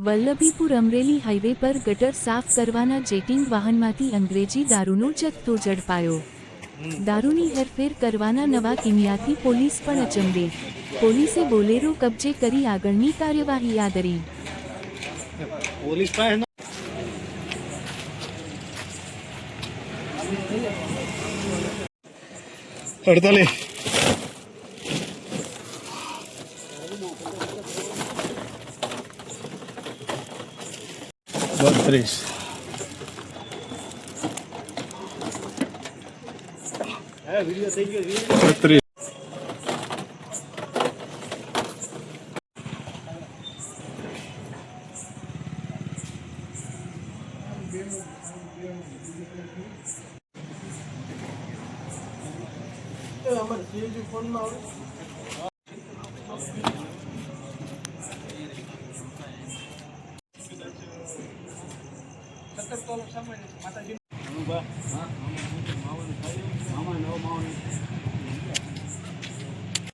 Vallabhipur Amreli highway પર ગટર સાફ કરવાના જેટિંગ વાહનમાંથી અંગ્રેજી દારૂનો જથ્થો ઝડપાયો। દારૂની હેરફેર કરવાના નવા કિમિયાથી પોલીસ પણ અચંબે। પોલીસે બોલેરો કબજે કરી આગળની કાર્યવાહી આદરી। बत्रीस बत्रीस माता जी